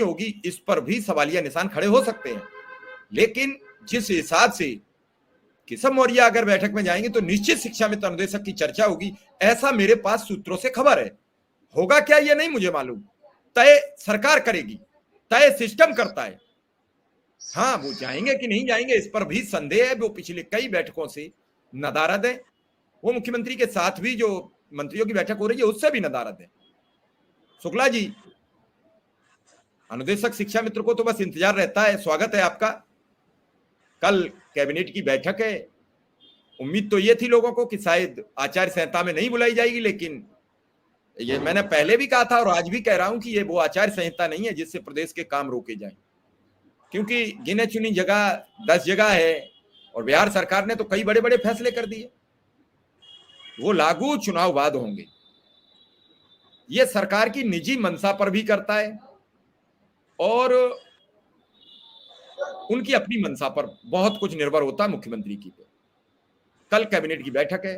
होगी, इस पर भी सवालिया निशान खड़े हो सकते हैं। लेकिन जिस हिसाब से केशव मौर्य अगर बैठक में जाएंगे तो निश्चित शिक्षा मित्र अनुदेशक की चर्चा होगी, ऐसा मेरे पास सूत्रों से खबर है। होगा क्या ये नहीं मुझे मालूम, तय सरकार करेगी, तय सिस्टम करता है। हाँ, वो जाएंगे कि नहीं जाएंगे इस पर भी संदेह है। वो पिछले कई बैठकों से नदारद है, वो मुख्यमंत्री के साथ भी जो मंत्रियों की बैठक हो रही है उससे भी नदारद है। शुक्ला जी, अनुदेशक शिक्षा मित्र को तो बस इंतजार रहता है। स्वागत है आपका। कल कैबिनेट की बैठक है, उम्मीद तो ये थी लोगों को कि शायद आचार संहिता में नहीं बुलाई जाएगी, लेकिन ये मैंने पहले भी कहा था और आज भी कह रहा हूं कि ये वो आचार संहिता नहीं है जिससे प्रदेश के काम रोके जाएं, क्योंकि गिने चुनी जगह 10 जगह है और बिहार सरकार ने तो कई बड़े बड़े फैसले कर दिए, वो लागू चुनाव बाद होंगे। ये सरकार की निजी मंशा पर भी करता है और उनकी अपनी मंशा पर बहुत कुछ निर्भर होता है मुख्यमंत्री की पे। कल कैबिनेट की बैठक है,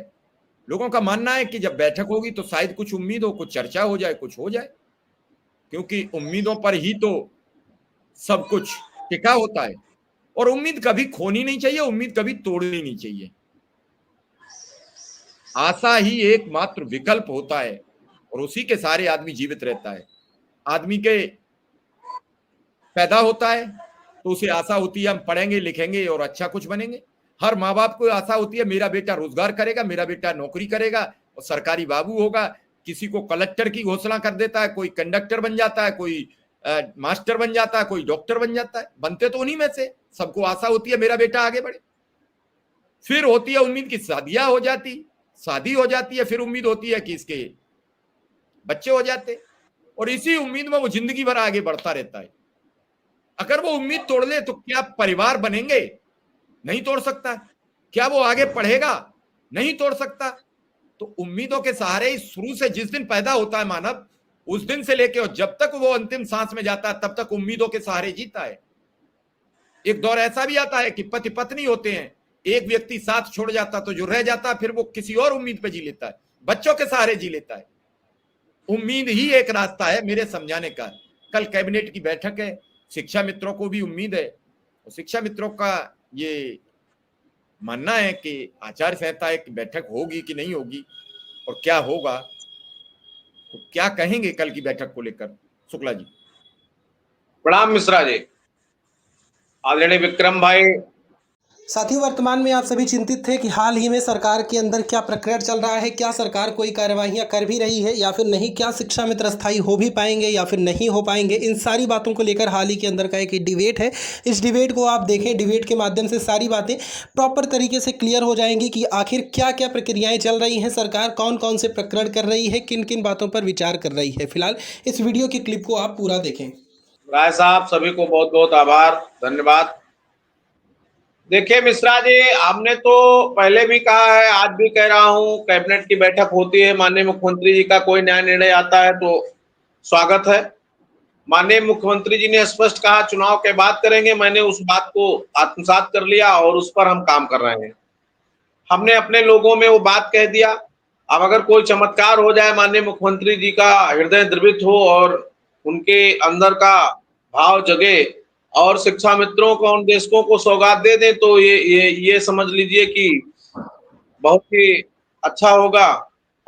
लोगों का मानना है कि जब बैठक होगी तो शायद कुछ उम्मीद हो, कुछ चर्चा हो जाए, कुछ हो जाए, क्योंकि उम्मीदों पर ही तो सब कुछ टिका होता है और उम्मीद कभी खोनी नहीं चाहिए, उम्मीद कभी तोड़नी नहीं चाहिए। आशा ही एकमात्र विकल्प होता है और उसी के सारे आदमी जीवित रहता है। आदमी के पैदा होता है तो उसे आशा होती है हम पढ़ेंगे लिखेंगे और अच्छा कुछ बनेंगे। हर माँ बाप को आशा होती है मेरा बेटा रोजगार करेगा, मेरा बेटा नौकरी करेगा और सरकारी बाबू होगा। किसी को कलेक्टर की घोषणा कर देता है, कोई कंडक्टर बन जाता है, कोई मास्टर बन जाता है, कोई डॉक्टर बन जाता है। बनते तो उन्हीं में से, सबको आशा होती है मेरा बेटा आगे बढ़े। फिर होती है उम्मीद की शादियां हो जाती, शादी हो जाती है, फिर उम्मीद होती है कि इसके बच्चे हो जाते और इसी उम्मीद में वो जिंदगी भर आगे बढ़ता रहता है। अगर वो उम्मीद तोड़ ले तो क्या परिवार बनेंगे? नहीं तोड़ सकता। क्या वो आगे पढ़ेगा? नहीं तोड़ सकता। तो उम्मीदों के सहारे ही शुरू से जिस दिन पैदा होता है मानव, उस दिन से लेके और जब तक वो अंतिम सांस में जाता है तब तक उम्मीदों के सहारे जीता है। एक दौर ऐसा भी आता है कि पति पत्नी होते हैं, एक व्यक्ति साथ छोड़ जाता तो जो रह जाता है फिर वो किसी और उम्मीद पे जी लेता है, बच्चों के सहारे जी लेता है। उम्मीद ही एक रास्ता है मेरे समझाने का। कल कैबिनेट की बैठक है, शिक्षा मित्रों को भी उम्मीद है और शिक्षा मित्रों का ये मानना है कि आचार संहिता की बैठक होगी कि नहीं होगी और क्या होगा। तो क्या कहेंगे कल की बैठक को लेकर शुक्ला जी? प्रणाम मिश्रा जी। आदरणीय विक्रम भाई। साथियों, वर्तमान में आप सभी चिंतित थे कि हाल ही में सरकार के अंदर क्या प्रक्रिया चल रहा है, क्या सरकार कोई कार्यवाहियां कर भी रही है या फिर नहीं, क्या शिक्षा मित्र स्थायी हो भी पाएंगे या फिर नहीं हो पाएंगे। इन सारी बातों को लेकर हाल ही के अंदर का एक डिबेट है। इस डिबेट को आप देखें, डिबेट के माध्यम से सारी बातें प्रॉपर तरीके से क्लियर हो जाएंगी कि आखिर क्या क्या प्रक्रियाएँ चल रही हैं, सरकार कौन कौन से प्रकरण कर रही है, किन किन बातों पर विचार कर रही है। फिलहाल इस वीडियो की क्लिप को आप पूरा देखें। राय साहब, सभी को बहुत बहुत आभार, धन्यवाद। देखिए मिश्रा जी, हमने तो पहले भी कहा है, आज भी कह रहा हूं, कैबिनेट की बैठक होती है, माननीय मुख्यमंत्री जी का कोई नया निर्णय आता है तो स्वागत है। माननीय मुख्यमंत्री जी ने स्पष्ट कहा चुनाव के बाद करेंगे, मैंने उस बात को आत्मसात कर लिया और उस पर हम काम कर रहे हैं। हमने अपने लोगों में वो बात कह दिया। अब अगर कोई चमत्कार हो जाए, माननीय मुख्यमंत्री जी का हृदय द्रवित हो और उनके अंदर का भाव जगे और शिक्षा मित्रों को, उन देशकों को सौगात दे दें तो ये समझ लीजिए कि बहुत ही अच्छा होगा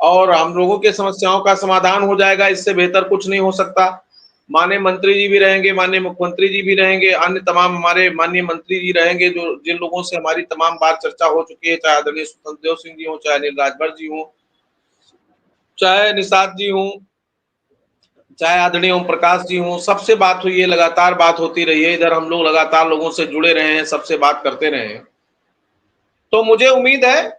और हम लोगों की समस्याओं का समाधान हो जाएगा। इससे बेहतर कुछ नहीं हो सकता। माननीय मंत्री जी भी रहेंगे, माननीय मुख्यमंत्री जी भी रहेंगे, अन्य तमाम हमारे माननीय मंत्री जी रहेंगे, जो जिन लोगों से हमारी तमाम बार चर्चा हो चुकी है, चाहे आदरणीय स्वतंत्र देव सिंह जी हो, चाहे अनिल राजभर जी हो, चाहे निषाद जी हो, चाहे आदरणीय ओम प्रकाश जी हों, सबसे बात हुई है, लगातार बात होती रही है। इधर हम लोग लगातार लोगों से जुड़े रहे हैं, सबसे बात करते रहे हैं, तो मुझे उम्मीद है।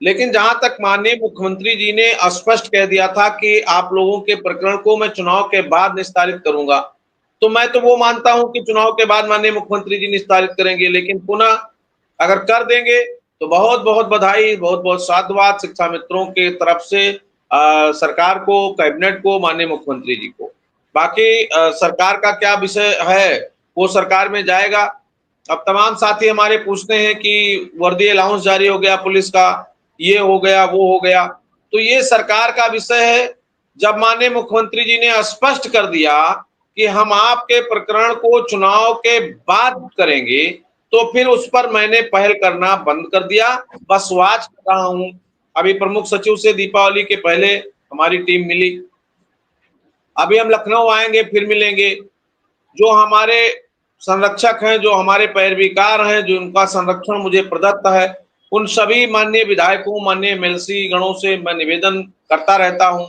लेकिन जहां तक माननीय मुख्यमंत्री जी ने स्पष्ट कह दिया था कि आप लोगों के प्रकरण को मैं चुनाव के बाद निस्तारित करूंगा, तो मैं तो वो मानता हूं कि चुनाव के बाद माननीय मुख्यमंत्री जी निस्तारित करेंगे। लेकिन पुनः अगर कर देंगे तो बहुत बहुत बधाई, बहुत बहुत साधुवाद शिक्षा मित्रों के तरफ से सरकार को, कैबिनेट को, माननीय मुख्यमंत्री जी को। बाकी सरकार का क्या विषय है वो सरकार में जाएगा। अब तमाम साथी हमारे पूछते हैं कि वर्दी अलाउंस जारी हो गया पुलिस का, ये हो गया, वो हो गया, तो ये सरकार का विषय है। जब माननीय मुख्यमंत्री जी ने स्पष्ट कर दिया कि हम आपके प्रकरण को चुनाव के बाद करेंगे, तो फिर उस पर मैंने पहल करना बंद कर दिया। बस वाच कर रहा हूं। अभी प्रमुख सचिव से दीपावली के पहले हमारी टीम मिली, अभी हम लखनऊ आएंगे, फिर मिलेंगे। जो हमारे संरक्षक हैं, जो हमारे पैरवीकार हैं, जो उनका संरक्षण मुझे प्रदत्त है, उन सभी माननीय विधायकों, माननीय एमएलसी गणों से मैं निवेदन करता रहता हूं।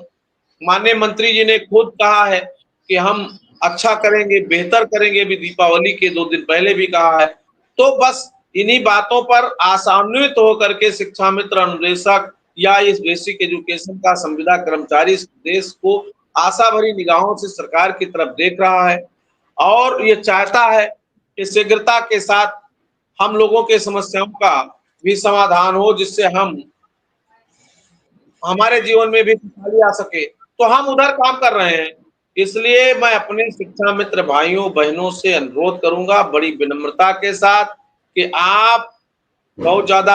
माननीय मंत्री जी ने खुद कहा है कि हम अच्छा करेंगे, बेहतर करेंगे, भी दीपावली के 2 दिन पहले भी कहा है। तो बस इन्हीं बातों पर आशान्वित होकर के शिक्षा मित्र अनुदेशक या इस बेसिक एजुकेशन का संविदा कर्मचारी इस देश को आशा भरी निगाहों से सरकार की तरफ देख रहा है और ये चाहता है कि शीघ्रता के साथ हम लोगों के समस्याओं का भी समाधान हो, जिससे हम हमारे जीवन में भी खुशहाली आ सके। तो हम उधर काम कर रहे हैं। इसलिए मैं अपने शिक्षा मित्र भाइयों बहनों से अनुरोध करूंगा बड़ी विनम्रता के साथ कि आप बहुत ज्यादा